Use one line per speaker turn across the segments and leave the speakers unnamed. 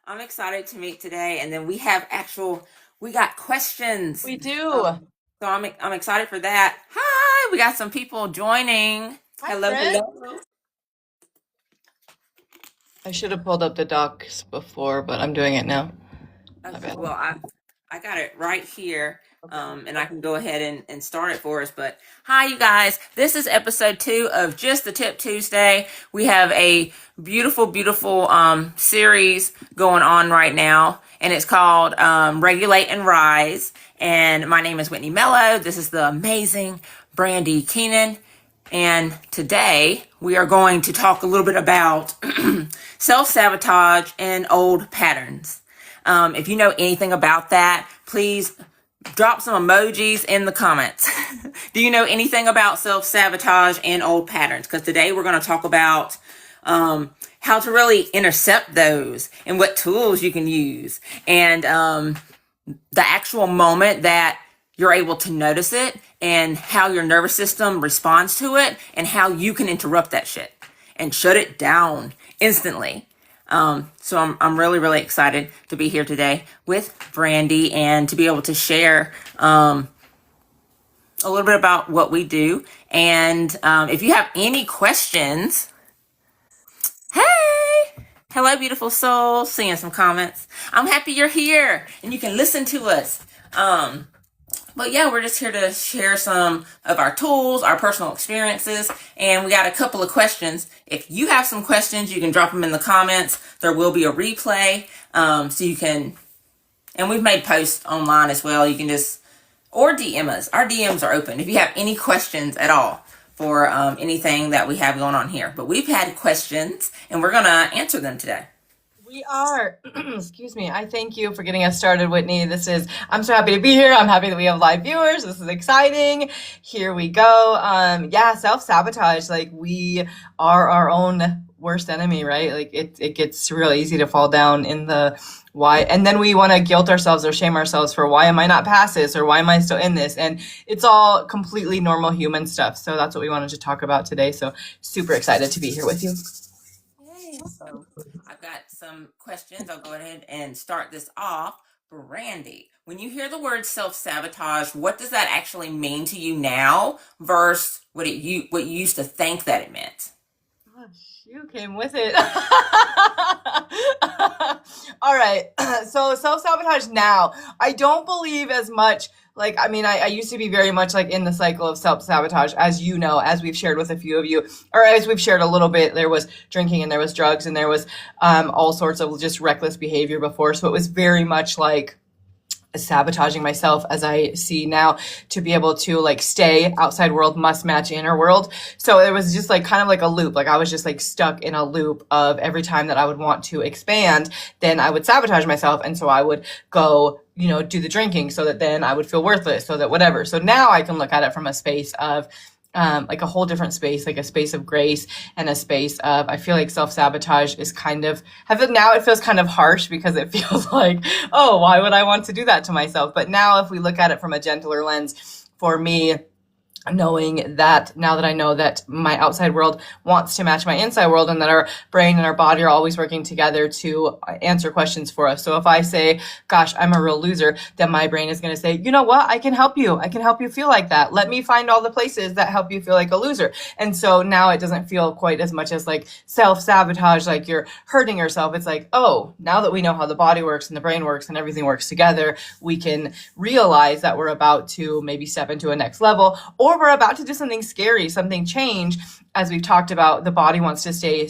I'm excited to meet today, and then we got questions.
We do.
So I'm excited for that. Hi, we got some people joining.
Hi,
Hello,
friend.
hello.
I should have pulled up the docs before, but I'm doing it now. My
Okay,
bad.
well, I got it right here,
Okay.
and I can go ahead and start it for us. But hi, you guys. This is episode 2 of Just the Tip Tuesday. We have a beautiful series going on right now, and it's called Regulate and Rise. And my name is Whitney Mello. This is the amazing Brandy Keenan. And today we are going to talk a little bit about self-sabotage and old patterns. If you know anything about that, please drop some emojis in the comments. Do you know anything about self-sabotage and old patterns? Because today we're going to talk about how to really intercept those and what tools you can use, and the actual moment that you're able to notice it and how your nervous system responds to it and how you can interrupt that shit and shut it down instantly. So I'm really excited to be here today with Brandy and to be able to share a little bit about what we do. And if you have any questions, hey, hello, beautiful soul. Seeing some comments. I'm happy you're here and you can listen to us. But yeah, we're just here to share some of our tools, our personal experiences, and we got a couple of questions. If you have some questions, you can drop them in the comments. There will be a replay, so you can, and we've made posts online as well. You can just, or DM us. Our DMs are open if you have any questions at all for anything that we have going on here. But we've had questions, and we're gonna answer them today.
We are. Excuse me. I thank you for getting us started, Whitney. I'm so happy to be here. I'm happy that we have live viewers. This is exciting. Here we go. Yeah, self-sabotage. Like, we are our own worst enemy, right? Like, it gets real easy to fall down in the why. And then we want to guilt ourselves or shame ourselves for, why am I not past this? Or why am I still in this? And it's all completely normal human stuff. So that's what we wanted to talk about today. So super excited to be here with you.
Yay. So I've got some questions. I'll go ahead and start this off. Brandy, when you hear the word self-sabotage, what does that actually mean to you now versus what you used to think that it meant?
Gosh, you came with it. All right. So self-sabotage now. I don't believe as much. Like, I mean, I used to be very much like in the cycle of self-sabotage, as you know, as we've shared with a few of you, or as we've shared a little bit. There was drinking and there was drugs and there was all sorts of just reckless behavior before. So it was very much like sabotaging myself, as I see now, to be able to like stay outside world must match inner world. So it was just like kind of like a loop. Like, I was just like stuck in a loop of every time that I would want to expand, then I would sabotage myself. And so I would go, do the drinking so that then I would feel worthless, so that whatever. So now I can look at it from a space of like a whole different space, like a space of grace and a space of, I feel like self-sabotage is now it feels kind of harsh, because it feels like, oh, why would I want to do that to myself? But now if we look at it from a gentler lens, for me, knowing that now that I know that my outside world wants to match my inside world, and that our brain and our body are always working together to answer questions for us. So if I say, gosh, I'm a real loser, then my brain is going to say, you know what? I can help you. I can help you feel like that. Let me find all the places that help you feel like a loser. And so now it doesn't feel quite as much as like self-sabotage, like you're hurting yourself. It's like, oh, now that we know how the body works and the brain works and everything works together, we can realize that we're about to maybe step into a next level, or we're about to do something scary, something change. As we've talked about, the body wants to stay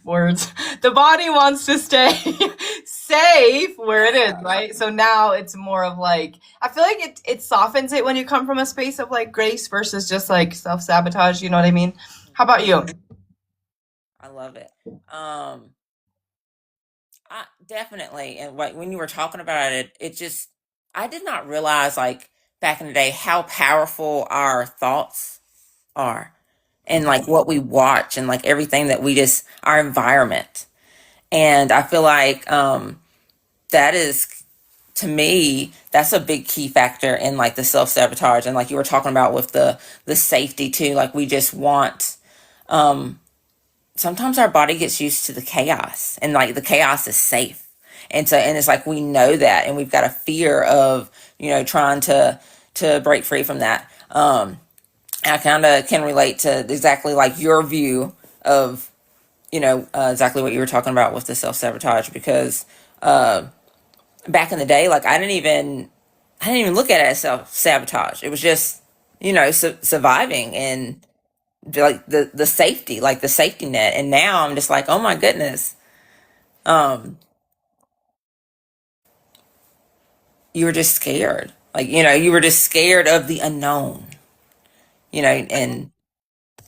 words. The body wants to stay safe where it is, right? So now it's more of like, I feel like it softens it when you come from a space of like grace versus just like self-sabotage. You know what I mean? How about you?
I love it. Definitely. And like when you were talking about it, I did not realize, like, back in the day, how powerful our thoughts are, and like what we watch, and like everything that our environment. And I feel like that is, to me, that's a big key factor in like the self-sabotage. And like you were talking about with the safety too, like we just want sometimes our body gets used to the chaos, and like the chaos is safe. And it's like we know that, and we've got a fear of, trying to break free from that. I kind of can relate to exactly like your view of, exactly what you were talking about with the self-sabotage, because back in the day, like I didn't even look at it as self-sabotage. It was just, surviving, and like the safety, like the safety net. And now I'm just like, oh my goodness, um you were just scared, like, you were just scared of the unknown, and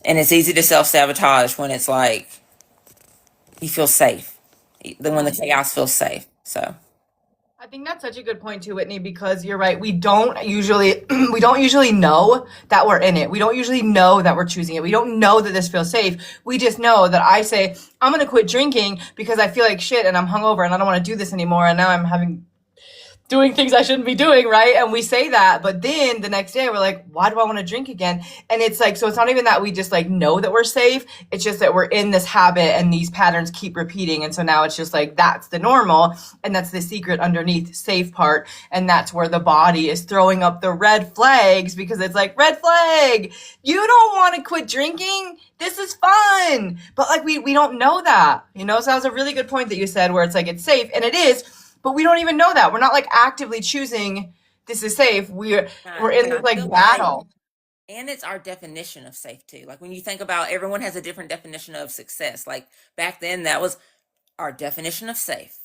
it's easy to self-sabotage when it's like you feel safe, then when the chaos feels safe. So
I think that's such a good point too, Whitney, because you're right. We don't usually we don't usually know that we're in it. We don't usually know that we're choosing it. We don't know that this feels safe. We just know that I say, I'm gonna quit drinking because I feel like shit and I'm hungover and I don't want to do this anymore, and now I'm having doing things I shouldn't be doing, right? And we say that, but then the next day we're like, why do I want to drink again? And it's like, so it's not even that we just like know that we're safe. It's just that we're in this habit and these patterns keep repeating. And so now it's just like, that's the normal. And that's the secret underneath safe part. And that's where the body is throwing up the red flags, because it's like, red flag, you don't want to quit drinking. This is fun. But like, we don't know that, So that was a really good point that you said, where it's like, it's safe, and it is, but we don't even know that. We're not like actively choosing this is safe. We're in
and
this
I
like
feel like,
battle.
and it's our definition of safe too. Like when you think about, everyone has a different definition of success. Like back then, that was our definition of safe.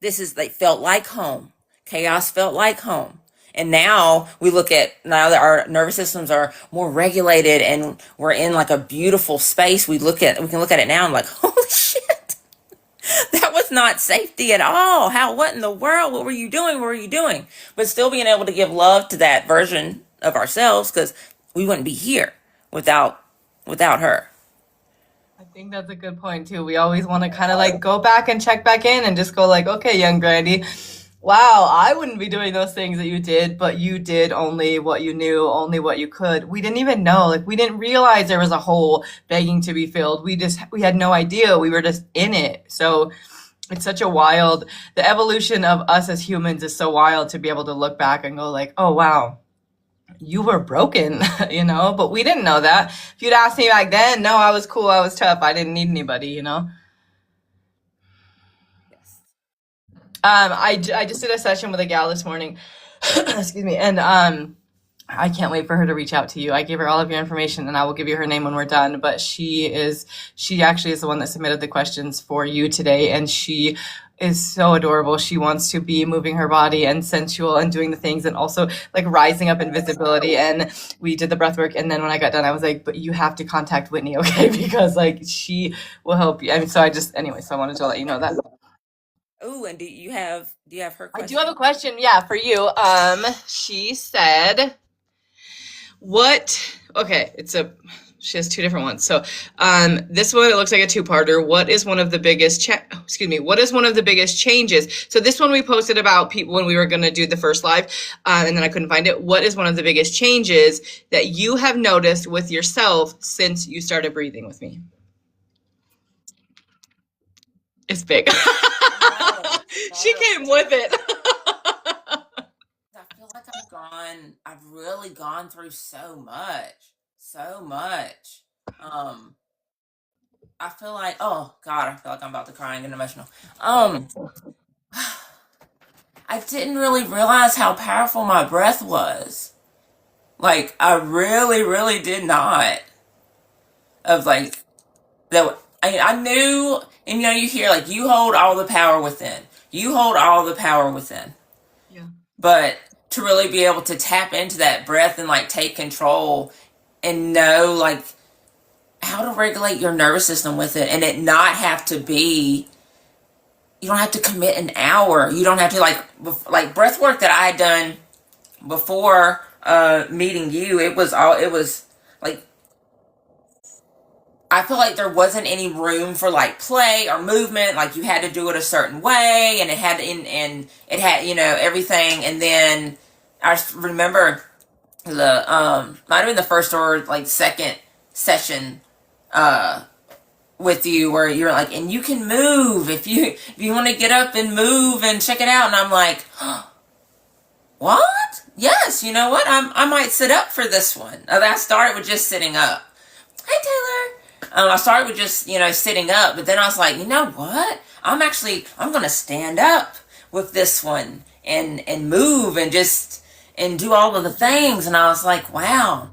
They felt like home. Chaos felt like home. And now now that our nervous systems are more regulated and we're in like a beautiful space, we can look at it now and like, holy shit, that was not safety at all. What in the world? What were you doing? What were you doing? But still being able to give love to that version of ourselves, because we wouldn't be here without her.
I think that's a good point too. We always want to kind of like go back and check back in and just go like, okay, young Grandy, wow, I wouldn't be doing those things that you did, but you did only what you knew, only what you could. We didn't even know, like we didn't realize there was a hole begging to be filled. We had no idea. We were just in it. So it's such a the evolution of us as humans is so wild to be able to look back and go like, oh wow, you were broken, but we didn't know that. If you'd asked me back then, no, I was cool, I was tough, I didn't need anybody.
Yes.
I just did a session with a gal this morning, excuse me, and I can't wait for her to reach out to you. I gave her all of your information, and I will give you her name when we're done. But she actually is the one that submitted the questions for you today, and she is so adorable. She wants to be moving her body and sensual and doing the things, and also like rising up in visibility. And we did the breath work, and then when I got done, I was like, but you have to contact Whitney, okay? Because like she will help you. I mean, so I wanted to let you know that.
Oh, and do you have her
I do have
question?
a question, yeah, for you. She said, what, okay, she has two different ones. So, this one, it looks like a two-parter. What is one of the biggest changes? So this one we posted about people when we were going to do the first live, and then I couldn't find it. What is one of the biggest changes that you have noticed with yourself since you started breathing with me? It's big.
No,
She
no.
came with it.
I feel like I've really gone through so much, so much. Um, I feel like, oh God, I feel like I'm about to cry and get emotional. Um, I didn't really realize how powerful my breath was. Like, I really, really did not. Of like, that, I knew, and you hear like, you hold all the power within. You hold all the power within.
Yeah.
But to really be able to tap into that breath and like take control and know like how to regulate your nervous system with it, and it not have to be, you don't have to commit an hour. You don't have to like breath work that I had done before meeting you. It was like, I feel like there wasn't any room for like play or movement. Like you had to do it a certain way, and it had everything. And then I remember might have been the first or like second session, uh with you where you're like, and you can move if you want to get up and move and check it out. And I'm like, what? Yes, you know what? I might sit up for this one. I started with just sitting up. Hey, Taylor. I started with just, sitting up, but then I was like, you know what? I'm going to stand up with this one and move and do all of the things. And I was like, wow.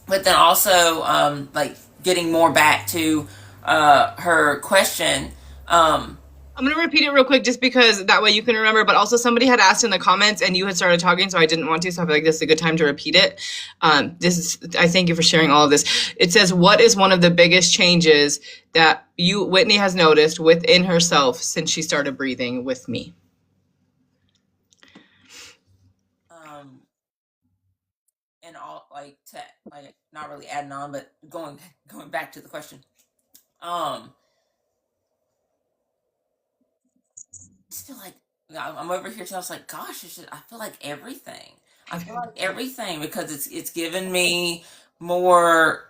But then also, like getting more back to, her question,
I'm going to repeat it real quick just because that way you can remember, but also somebody had asked in the comments and you had started talking, so I didn't want to, so I feel like this is a good time to repeat it. I thank you for sharing all of this. It says, what is one of the biggest changes that Whitney has noticed within herself since she started breathing with me?
And all not really adding on, but going back to the question. Just feel like I'm over here. So I was like, gosh, I feel like everything. I feel like everything because it's given me more,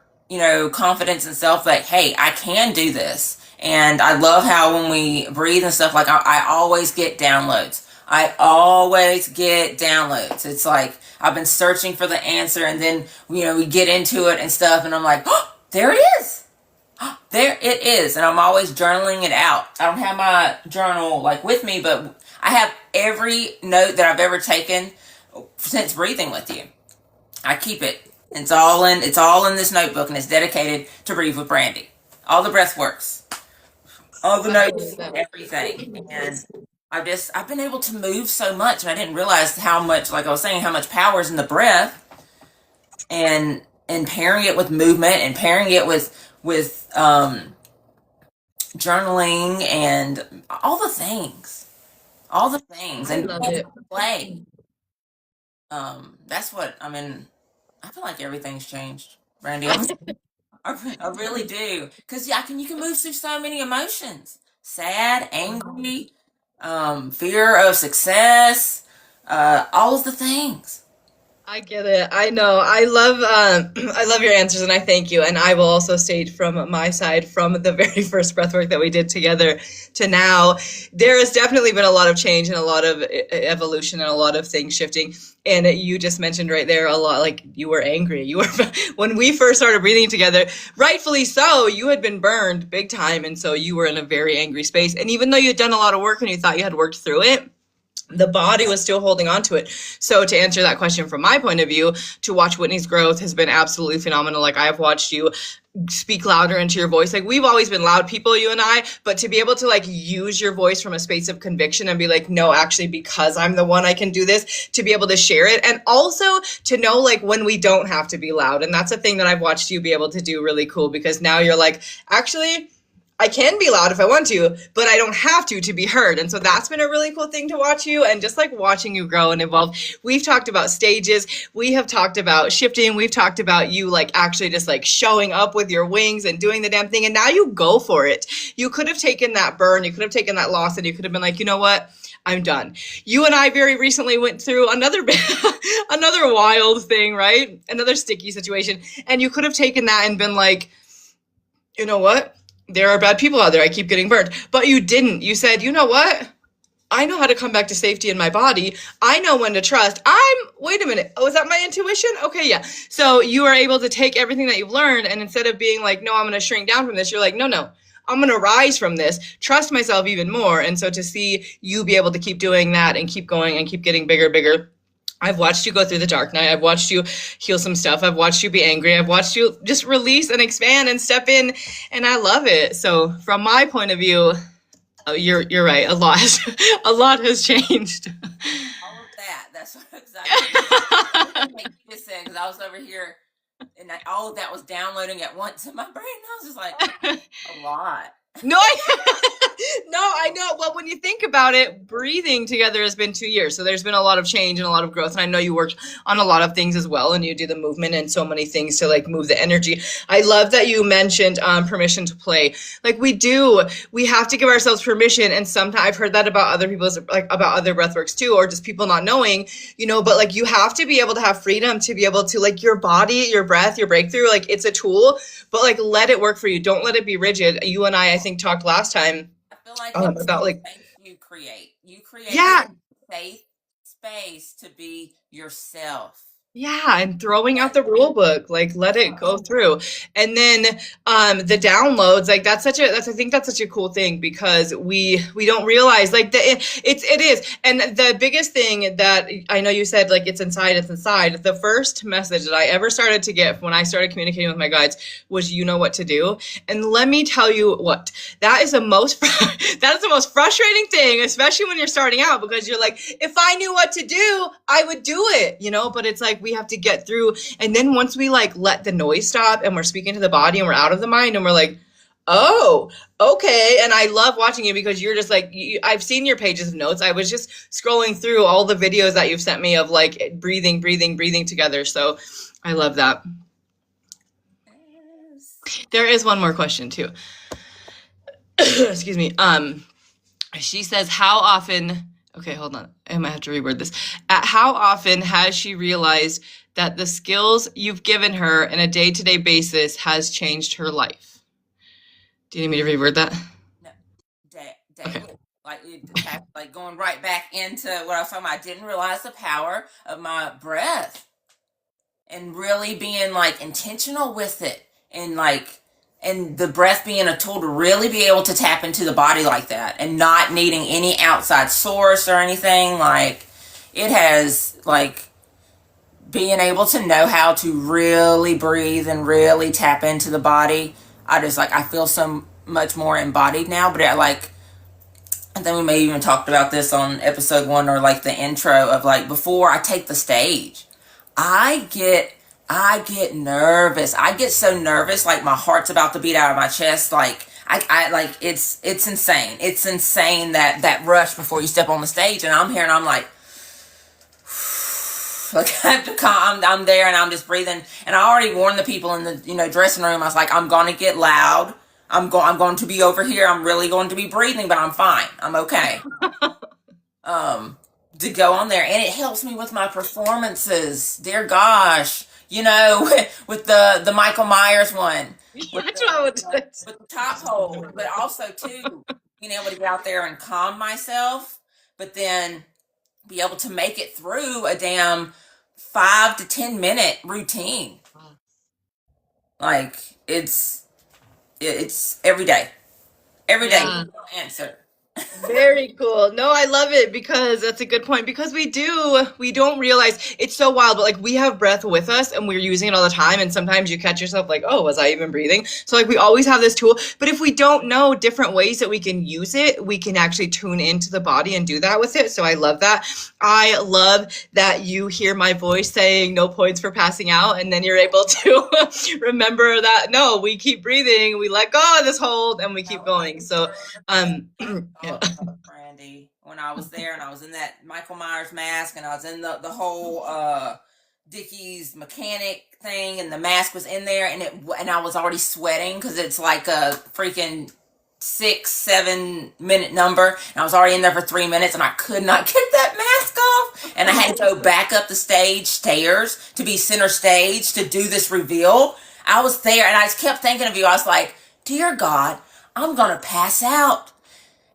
confidence and self. Like, hey, I can do this, and I love how when we breathe and stuff, like I always get downloads. I always get downloads. It's like I've been searching for the answer, and then we get into it and stuff, and I'm like, oh, there it is. There it is. And I'm always journaling it out. I don't have my journal like with me, but I have every note that I've ever taken since breathing with you. I keep it. It's all in this notebook, and it's dedicated to Breathe with Brandy. All the breath works. All the notes, everything. And I've been able to move so much, and I didn't realize how much, like I was saying, how much power is in the breath, and pairing it with movement and pairing it with journaling and all the things, and play. That's what I mean. I feel like everything's changed, Randy. I really do, because you can move through so many emotions: sad, angry, fear of success, all of the things.
I get it. I know. I love your answers and I thank you. And I will also state from my side, from the very first breathwork that we did together to now, there has definitely been a lot of change and a lot of evolution and a lot of things shifting. And you just mentioned right there a lot, like you were angry. You were, when we first started breathing together, rightfully so, you had been burned big time. And so you were in a very angry space. And even though you had done a lot of work and you thought you had worked through it, the body was still holding on to it. So to answer that question from my point of view, to watch Whitney's growth has been absolutely phenomenal. Like I have watched you speak louder into your voice. Like we've always been loud people, you and I, but to be able to like use your voice from a space of conviction and be like, no, actually, because I'm the one, I can do this, to be able to share it. And also to know like when we don't have to be loud. And that's a thing that I've watched you be able to do really cool, because now you're like, actually, I can be loud if I want to, but I don't have to be heard. And so that's been a really cool thing to watch you, and just like watching you grow and evolve. We've talked about stages. We have talked about shifting. We've talked about you like actually just like showing up with your wings and doing the damn thing. And now you go for it. You could have taken that burn. You could have taken that loss, and you could have been like, you know what? I'm done. You and I very recently went through another another wild thing, right? Another sticky situation. And you could have taken that and been like, you know what? There are bad people out there. I keep getting burned. But you didn't. You said, you know what? I know how to come back to safety in my body. I know when to trust. Wait a minute. Oh, is that my intuition? Okay, yeah. So you are able to take everything that you've learned, and instead of being like, no, I'm going to shrink down from this, you're like, no, I'm going to rise from this, trust myself even more. And so to see you be able to keep doing that and keep going and keep getting bigger. I've watched you go through the dark night. I've watched you heal some stuff. I've watched you be angry. I've watched you just release and expand and step in, and I love it. So from my point of view, you're right. A lot has changed.
All of that. That's what exactly. Like you just said, because I was over here, and all of that was downloading at once in my brain. I was just like, a lot.
No, no, I know. Well, when you think about it, breathing together has been 2 years. So there's been a lot of change and a lot of growth. And I know you worked on a lot of things as well. And you do the movement and so many things to like move the energy. I love that you mentioned permission to play. Like we have to give ourselves permission. And sometimes I've heard that about other people's, like about other breathworks too, or just people not knowing, but like you have to be able to have freedom to be able to like your body, your breath, your breakthrough, like it's a tool, but like let it work for you. Don't let it be rigid. You and I think talked last time
I feel like
about like
you create. You create
yeah,
a safe space to be yourself.
yeah, and throwing out the rule book, like let it go through. And then the downloads, like I think that's such a cool thing because we don't realize like it is. And the biggest thing that I know you said like it's inside. The first message that I ever started to get when I started communicating with my guides was you know what to do. And let me tell you what, that is the most frustrating thing, especially when you're starting out, because you're like, if I knew what to do, I would do it, but it's like we have to get through. And then once we like let the noise stop and we're speaking to the body and we're out of the mind and we're like, oh, okay. And I love watching you because you're just like, I've seen your pages of notes. I was just scrolling through all the videos that you've sent me of like breathing together. So I love that. There is one more question too. Excuse me. She says, how often, okay, hold on. I might have to reword this. How often has she realized that the skills you've given her on a day-to-day basis has changed her life? Do you need me to reword that?
No,
Okay.
like going right back into what I was talking about. I didn't realize the power of my breath and really being like intentional with it and the breath being a tool to really be able to tap into the body like that and not needing any outside source or anything. Like it has like being able to know how to really breathe and really tap into the body. I feel so much more embodied now, but I think we may even talked about this on episode 1 or like the intro of like before I take the stage, I get nervous. I get so nervous, like my heart's about to beat out of my chest. Like I like it's insane. It's insane that rush before you step on the stage, and I'm here and I'm like I have to calm. I'm there and I'm just breathing. And I already warned the people in the dressing room. I was like, I'm gonna get loud. I'm going to be over here. I'm really going to be breathing, but I'm fine. I'm okay. To go on there, and it helps me with my performances. Dear gosh, with the Michael Myers one, with the top hold, but also too being able to get out there and calm myself, but then be able to make it through a damn 5 to 10 minute routine. Like it's every day. Answer.
Very cool. No, I love it because that's a good point because we don't realize it's so wild, but like we have breath with us and we're using it all the time. And sometimes you catch yourself like, oh, was I even breathing? So like we always have this tool, but if we don't know different ways that we can use it, we can actually tune into the body and do that with it. So I love that. I love that you hear my voice saying no points for passing out. And then you're able to remember that, no, we keep breathing, we let go of this hold and we keep going. So, yeah.
Brandy, when I was there and I was in that Michael Myers mask and I was in the whole Dickie's mechanic thing and the mask was in there and I was already sweating because it's like a freaking 6-7 minute number and I was already in there for 3 minutes and I could not get that mask off and I had to go back up the stage stairs to be center stage to do this reveal. I was there and I just kept thinking of you. I was like, dear God, I'm gonna pass out.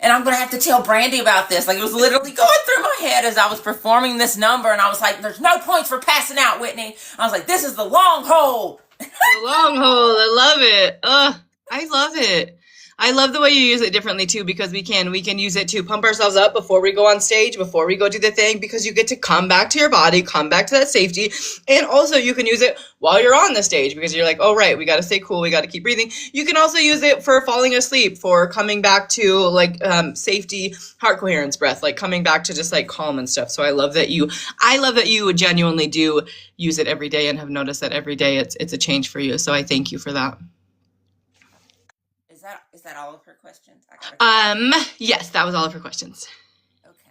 And I'm going to have to tell Brandy about this. Like, it was literally going through my head as I was performing this number. And I was like, there's no points for passing out, Whitney. I was like, this is the long hold.
The long hold. I love it. I love it. I love the way you use it differently too, because we can use it to pump ourselves up before we go on stage, before we go do the thing, because you get to come back to your body, come back to that safety. And also you can use it while you're on the stage because you're like, oh, right, we got to stay cool. We got to keep breathing. You can also use it for falling asleep, for coming back to like safety, heart coherence breath, like coming back to just like calm and stuff. So I love that you genuinely do use it every day and have noticed that every day it's a change for you. So I thank you for that.
Is that all of her questions? I gotta.
Yes, that was all of her questions.
Okay.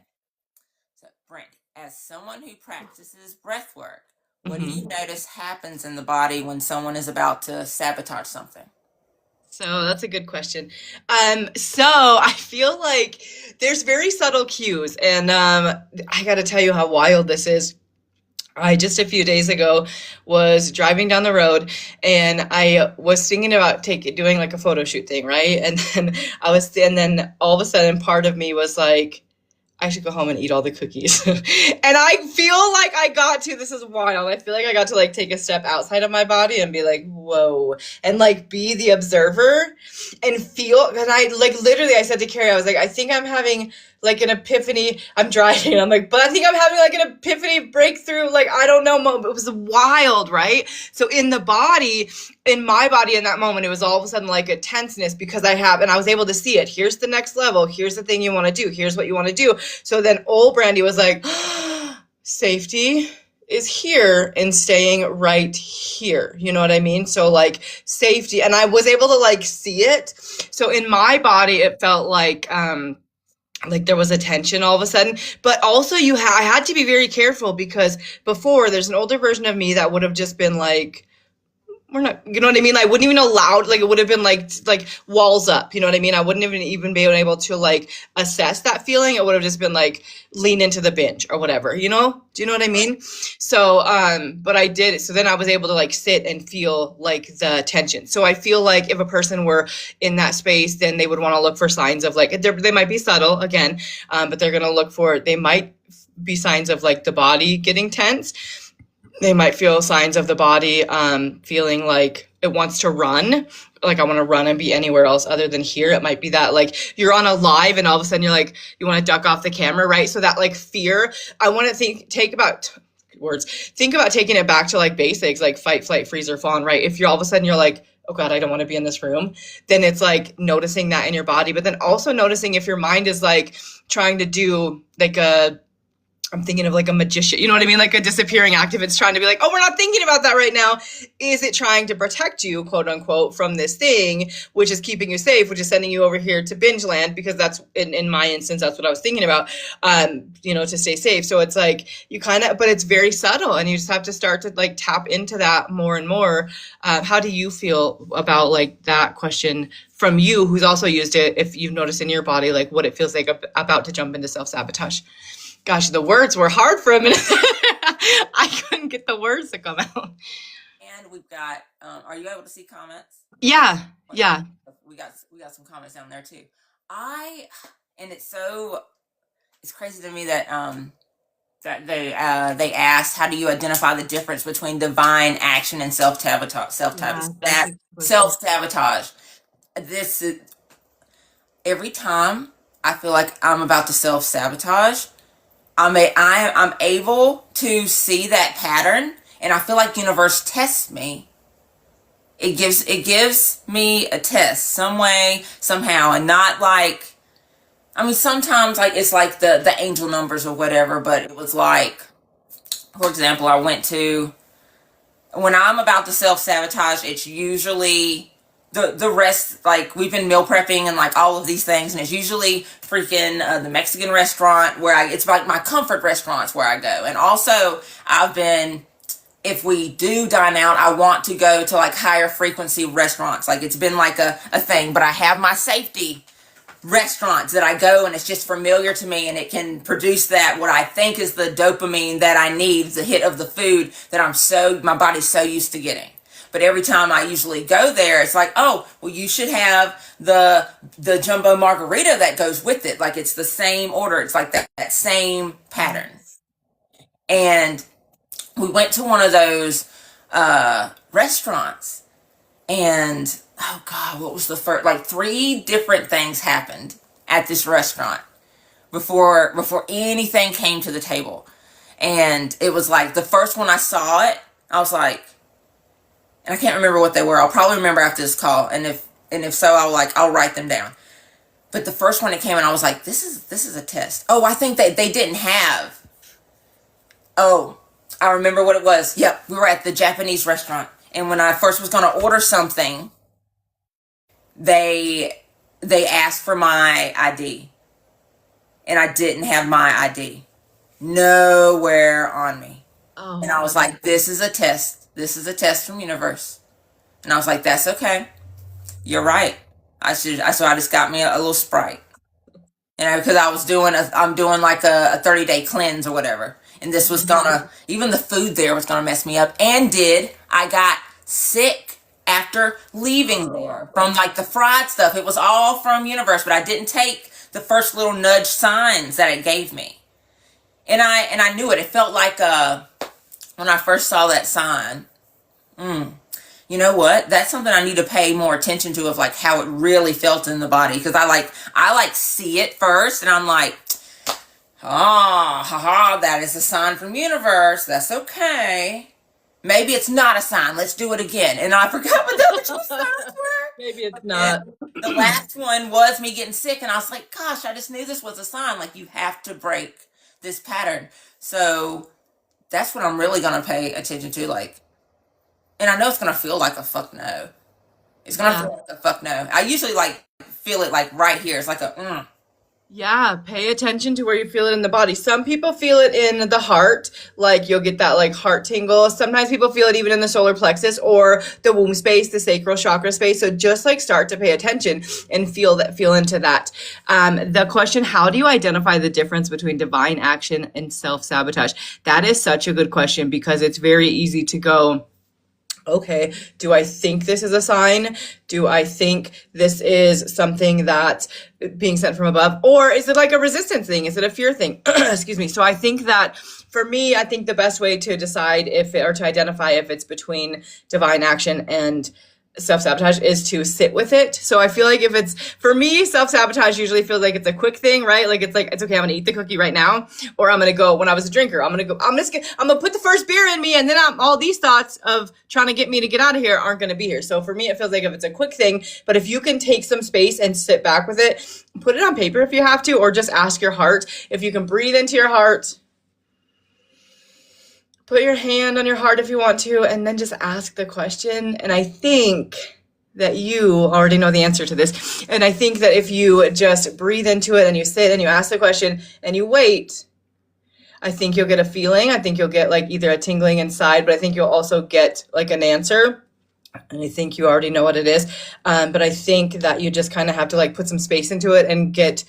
So, Brandy, as someone who practices breath work, what do you notice happens in the body when someone is about to sabotage something?
So that's a good question. So I feel like there's very subtle cues, and I got to tell you how wild this is. I just a few days ago was driving down the road and I was thinking about doing like a photo shoot thing, right? And then all of a sudden part of me was like, I should go home and eat all the cookies. And I feel like this is wild. I feel like I got to like take a step outside of my body and be like, whoa, and like be the observer and feel. And I like literally, I said to Carrie, I was like, I think I'm having like an epiphany. I'm driving. I'm like, but I think I'm having like an epiphany breakthrough. Like, I don't know. It was wild, right? So in my body in that moment, it was all of a sudden like a tenseness because and I was able to see it. Here's the next level. Here's the thing you want to do. Here's what you want to do. So then old Brandy was like, safety is here and staying right here. You know what I mean? So like safety. And I was able to like see it. So in my body, it felt like there was a tension all of a sudden, but also I had to be very careful because before there's an older version of me that would have just been like, we're not, you know what I mean? I wouldn't even allow, like, it would have been like walls up, you know what I mean? I wouldn't even be able to like assess that feeling. It would have just been like lean into the binge or whatever, you know? Do you know what I mean? So, but I did. So then I was able to like sit and feel like the tension. So I feel like if a person were in that space, then they would want to look for signs of like, they might be subtle again, but they're going to they might be signs of like the body getting tense. They might feel signs of the body feeling like it wants to run, like I want to run and be anywhere else other than here. It might be that like you're on a live and all of a sudden you're like, you want to duck off the camera, right? So that like fear, I want to think about taking it back to like basics, like fight, flight, freeze, or fawn, right? If you're all of a sudden you're like, oh God, I don't want to be in this room, then it's like noticing that in your body, but then also noticing if your mind is like trying to do like I'm thinking of like a magician, you know what I mean? Like a disappearing act. If it's trying to be like, oh, we're not thinking about that right now. Is it trying to protect you, quote unquote, from this thing, which is keeping you safe, which is sending you over here to binge land? Because that's, in my instance, that's what I was thinking about, to stay safe. So it's like but it's very subtle and you just have to start to like tap into that more and more. How do you feel about like that question from you, who's also used it, if you've noticed in your body, like what it feels like about to jump into self-sabotage? Gosh, the words were hard for a minute. I couldn't get the words to come out.
And we've got, are you able to see comments?
Yeah.
We got some comments down there too. It's crazy to me that they asked, how do you identify the difference between divine action and self-sabotage? Self-sabotage. This is, every time I feel like I'm about to self-sabotage, I'm able to see that pattern, and I feel like universe tests me. It gives me a test some way, somehow, and not like, I mean, sometimes like it's like the angel numbers or whatever, but it was like, for example, when I'm about to self-sabotage, it's usually the rest, like we've been meal prepping and like all of these things, and it's usually freaking the Mexican restaurant it's like my comfort restaurants where I go. And also if we do dine out, I want to go to like higher frequency restaurants. Like it's been like a thing, but I have my safety restaurants that I go, and it's just familiar to me, and it can produce that what I think is the dopamine that I need, the hit of the food that my body's so used to getting. But every time I usually go there, it's like, oh, well, you should have the jumbo margarita that goes with it. Like it's the same order. It's like that same pattern. And we went to one of those restaurants, and oh God, what was the first? Like 3 different things happened at this restaurant before anything came to the table. And it was like the first one I saw it, I was like, and I can't remember what they were. I'll probably remember after this call, and if so, I'll write them down. But the first one that came in, I was like, this is a test. Oh, I think they didn't have. Oh, I remember what it was. Yep, we were at the Japanese restaurant, and when I first was going to order something, they asked for my ID, and I didn't have my ID nowhere on me.
Oh,
And I was like, this is a test. This is a test from universe. And I was like, that's okay. You're right. So I just got me a little Sprite. And because I'm doing like a 30-day cleanse or whatever. And this was even the food there was gonna mess me up. And I got sick after leaving there from like the fried stuff. It was all from universe, but I didn't take the first little nudge signs that it gave me. And I knew it. It felt like when I first saw that sign. You know what? That's something I need to pay more attention to, of like how it really felt in the body. Because I see it first, and I'm like, that is a sign from universe. That's okay. Maybe it's not a sign. Let's do it again. And I forgot what the two signs were.
Maybe it's not.
The last one was me getting sick, and I was like, gosh, I just knew this was a sign. Like, you have to break this pattern. So that's what I'm really going to pay attention to. Like, and I know it's going to feel like a fuck no. It's going to feel like a fuck no. I usually like feel it like right here. It's like a
Yeah, pay attention to where you feel it in the body. Some people feel it in the heart, like you'll get that like heart tingle. Sometimes people feel it even in the solar plexus or the womb space, the sacral chakra space. So just like start to pay attention and feel into that. The question, how do you identify the difference between divine action and self-sabotage? That is such a good question, because it's very easy to go, okay, do I think this is a sign? Do I think this is something that's being sent from above? Or is it like a resistance thing? Is it a fear thing? Excuse me. So I think that for me, I think the best way to decide to identify if it's between divine action and self-sabotage is to sit with it. So I feel like if it's, for me, self-sabotage usually feels like it's a quick thing, right? Like it's okay, I'm gonna eat the cookie right now, or I'm gonna go, when I was a drinker, I'm gonna put the first beer in me, and then all these thoughts of trying to get me to get out of here aren't gonna be here. So for me, it feels like if it's a quick thing, but if you can take some space and sit back with it, put it on paper if you have to, or just ask your heart. If you can breathe into your heart, put your hand on your heart if you want to, and then just ask the question. And I think that you already know the answer to this. And I think that if you just breathe into it and you sit and you ask the question and you wait, I think you'll get a feeling. I think you'll get like either a tingling inside, but I think you'll also get like an answer. And I think you already know what it is. But I think that you just kind of have to like put some space into it and get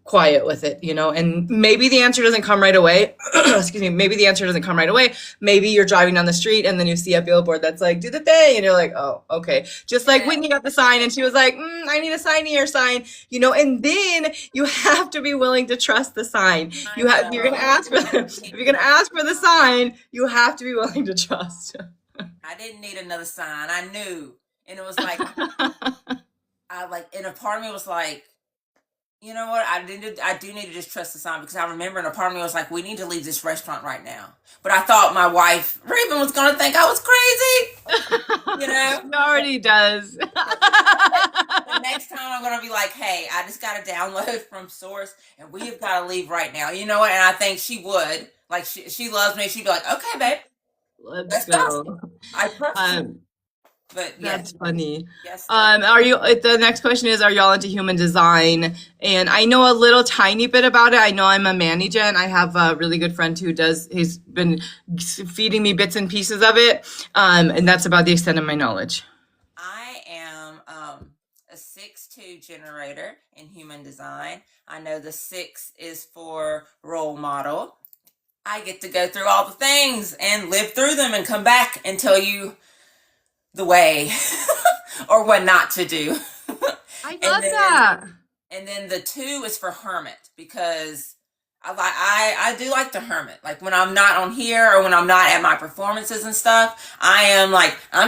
quiet with it, and maybe the answer doesn't come right away. Excuse me. Maybe the answer doesn't come right away. Maybe you're driving down the street and then you see a billboard that's like, do the thing. And you're like, oh, okay. Just like Whitney got the sign and she was like, I need a sign here sign, and then you have to be willing to trust the sign. You're going to ask if you're going to ask for the sign, you have to be willing to trust.
I didn't need another sign. I knew. And it was like, and a part of me was like, you know what? I do need to just trust the sign, because I remember, and a part of me was like, we need to leave this restaurant right now. But I thought my wife, Raven, was going to think I was crazy.
She already does.
The next time I'm going to be like, hey, I just got to download from Source, and we have got to leave right now. You know what? And I think she would. Like, she loves me. She'd be like, okay, babe.
Let's go.
I trust you. But
that's funny.
Yes.
The next question is, are y'all into human design? And I know a little tiny bit about it. I know I'm a Mani-Gen. I have a really good friend he's been feeding me bits and pieces of it. And that's about the extent of my knowledge.
I am a 6-2 generator in human design. I know the 6 is for role model. I get to go through all the things and live through them and come back and tell you the way or what not to do.
I love that.
And then the 2 is for hermit, because I do like the hermit. Like when I'm not on here or when I'm not at my performances and stuff, I'm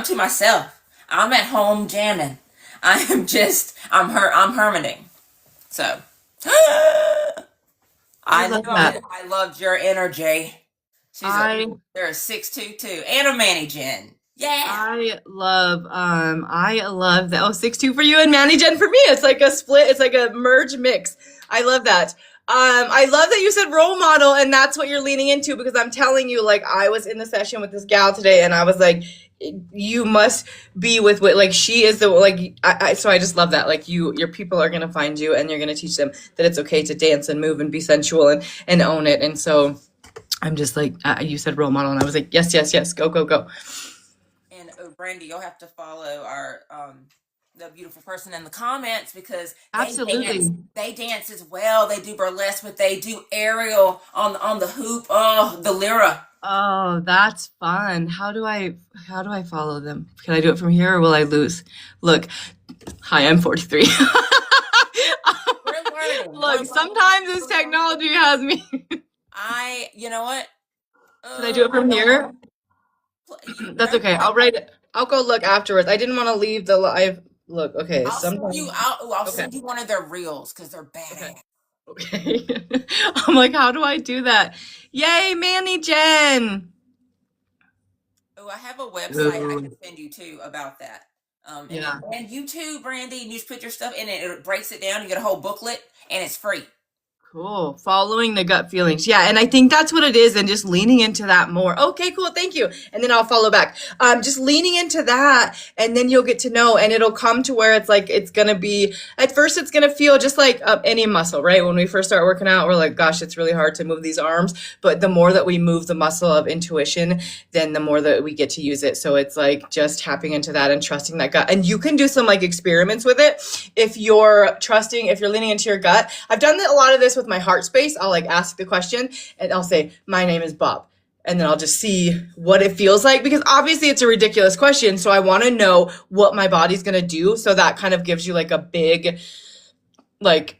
to myself. I'm at home jamming. I'm hermiting. So I loved your energy. They're a 6-2 too, and a Mani-Gen. Yeah.
I love that. Oh, 6-2 for you and Mani-Gen for me. It's like a split. It's like a merge mix. I love that. I love that you said role model, and that's what you're leaning into, because I'm telling you, like, I was in the session with this gal today and I was like, you must be with what, like, she is the, like, so I just love that, like, your people are gonna find you and you're gonna teach them that it's okay to dance and move and be sensual and own it. And so I'm just like, you said role model, and I was like, yes, yes, yes, go, go, go.
And Brandy, you'll have to follow our the beautiful person in the comments because
Absolutely.
they dance as well. They do burlesque, but they do aerial on the hoop. Oh, the lyra.
Oh, that's fun. How do I follow them? Can I do it from here or will I lose? Look, hi, I'm 43.
We're learning.
Look, sometimes this technology has me.
You know what?
Can I do it from here? That's okay. I'll write it. I'll go look afterwards. I didn't want to leave the live. Look, okay. Sometimes.
I'll
Okay.
send you one of their reels because they're badass.
Okay. I'm like, how do I do that? Yay, Manny Jen.
Oh, I have a website I
Ooh.
can send you too about that.
Yeah.
And you too, Brandy. You just put your stuff in it. It breaks it down. You get a whole booklet, and it's free.
Cool. Following the gut feelings. Yeah, and I think that's what it is, and just leaning into that more. Okay, cool. Thank you. And then I'll follow back. Just leaning into that, and then you'll get to know, and it'll come to where it's like, it's going to be, at first it's going to feel just like any muscle, right? When we first start working out, we're like, gosh, it's really hard to move these arms. But the more that we move the muscle of intuition, then the more that we get to use it. So it's like just tapping into that and trusting that gut. And you can do some like experiments with it if you're trusting, if you're leaning into your gut. I've done a lot of this with my heart space. I'll like ask the question and I'll say, my name is Bob. And then I'll just see what it feels like, because obviously it's a ridiculous question. So I want to know what my body's going to do. So that kind of gives you like a big, like,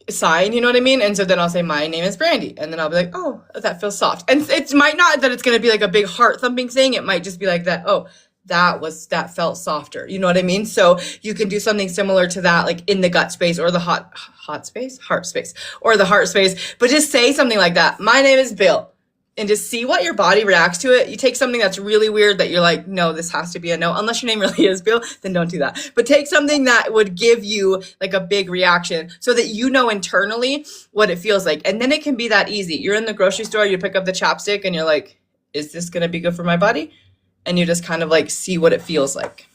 sign, you know what I mean? And so then I'll say, my name is Brandy. And then I'll be like, oh, that feels soft. And it might not that it's going to be like a big heart thumping thing. It might just be like that. Oh, that felt softer. You know what I mean? So you can do something similar to that, like in the gut space or the heart space, or the heart space, but just say something like that. My name is Bill, and just see what your body reacts to it. You take something that's really weird that you're like, no, this has to be a no, unless your name really is Bill, then don't do that. But take something that would give you like a big reaction so that you know internally what it feels like. And then it can be that easy. You're in the grocery store, you pick up the chapstick and you're like, is this going to be good for my body? And you just kind of like see what it feels like.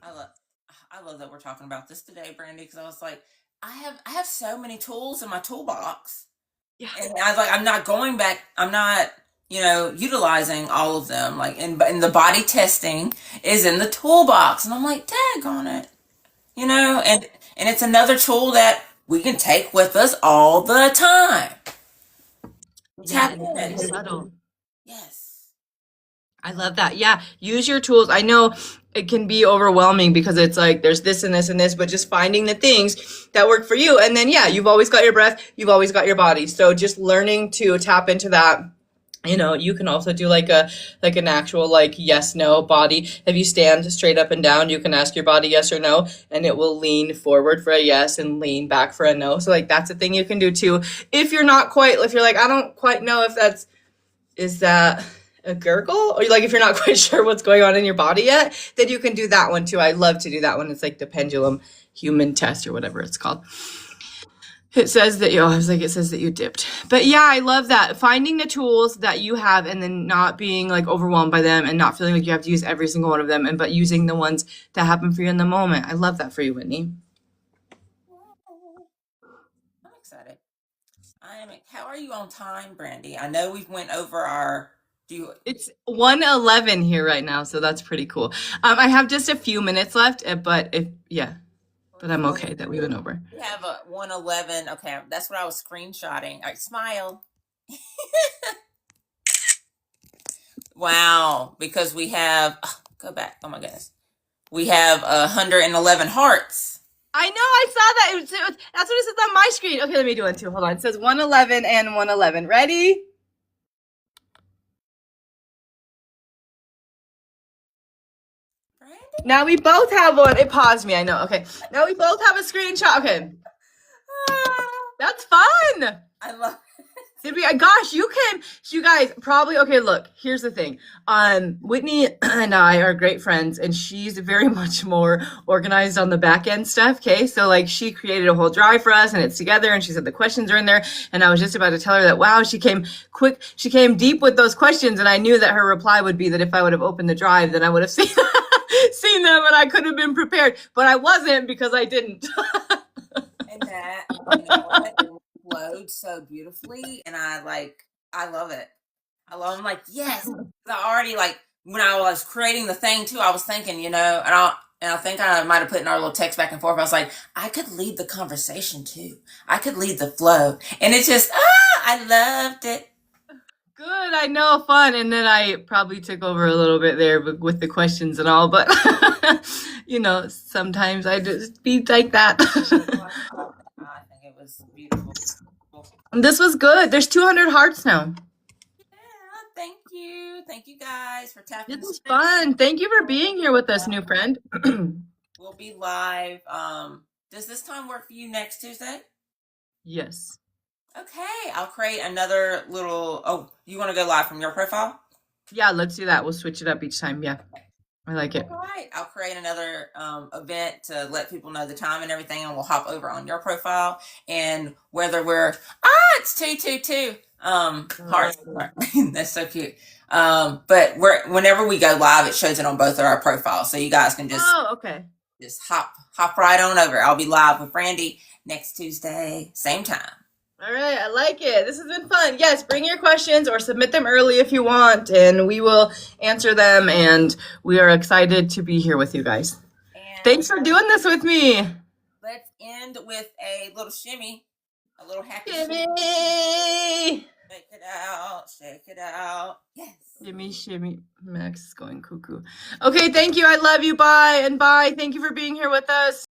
I love that we're talking about this today, Brandy, because I was like, I have so many tools in my toolbox.
Yeah.
And I was like, I'm not going back. I'm not, utilizing all of them. Like, and the body testing is in the toolbox, and I'm like, daggone it, and it's another tool that we can take with us all the time.
Yeah, it's subtle.
Yes.
I love that. Yeah, use your tools. I know it can be overwhelming because it's like there's this and this and this, but just finding the things that work for you. And then, yeah, you've always got your breath, you've always got your body. So just learning to tap into that. You can also do like an actual like yes, no body. If you stand straight up and down, you can ask your body yes or no, and it will lean forward for a yes and lean back for a no. So like that's a thing you can do too. If you're like, I don't quite know if is that a gurgle? Or like if you're not quite sure what's going on in your body yet, then you can do that one too. I love to do that one. It's like the pendulum human test or whatever it's called. It says that it says that you dipped. But yeah, I love that. Finding the tools that you have and then not being like overwhelmed by them and not feeling like you have to use every single one of them, but using the ones that happen for you in the moment. I love that for you, Whitney.
I'm excited. How are you on time, Brandy? I know we've went over our
It's 1:11 here right now, so that's pretty cool. I have just a few minutes left, but I'm okay that we went over.
We have a 1:11. Okay, that's what I was screenshotting. All right, smile. Wow, because we have go back. Oh my goodness, we have 111 hearts.
I know, I saw that. That's what it says on my screen. Okay, let me do it too. Hold on. It says 111 and 111. Ready? Now we both have one. It paused me, I know. Okay. Now we both have a screenshot. Okay. That's fun.
I love it.
Gosh, you guys probably, okay, look, here's the thing. Whitney and I are great friends, and she's very much more organized on the back end stuff, okay? So, like, she created a whole drive for us, and it's together, and she said the questions are in there, and I was just about to tell her that, wow, she came deep with those questions, and I knew that her reply would be that if I would have opened the drive, then I would have seen, seen them, and I could have been prepared, but I wasn't because I didn't.
And that, you know what, it flowed so beautifully, and I love it. I love. I'm like, yes. 'Cause I already like when I was creating the thing too. I was thinking, and I think I might have put in our little text back and forth. I was like, I could lead the conversation too. I could lead the flow, and it just I loved it.
Good, I know, fun. And then I probably took over a little bit there with the questions and all, but sometimes I just be like that.
I think it was beautiful.
This was good. There's 200 hearts now.
Yeah, thank you guys for tapping.
This was fun. Thank you for being here with us, new friend.
We'll be live. Does this time work for you next Tuesday?
Yes.
Okay, I'll create another little. Oh, you want to go live from your profile?
Yeah, let's do that. We'll switch it up each time. Yeah, I like it.
All right, I'll create another event to let people know the time and everything, and we'll hop over on your profile. And whether it's 222 hearts. That's so cute. But whenever we go live, it shows it on both of our profiles, so you guys can just
okay.
Just hop right on over. I'll be live with Brandy next Tuesday, same time.
All right, I like it. This has been fun. Yes, bring your questions or submit them early if you want, and we will answer them. And we are excited to be here with you guys. And thanks for doing this with me.
Let's end with a little shimmy, a little happy
shimmy.
Shake it out, shake it out. Yes.
Shimmy. Max is going cuckoo. Okay, thank you. I love you. Bye and bye. Thank you for being here with us.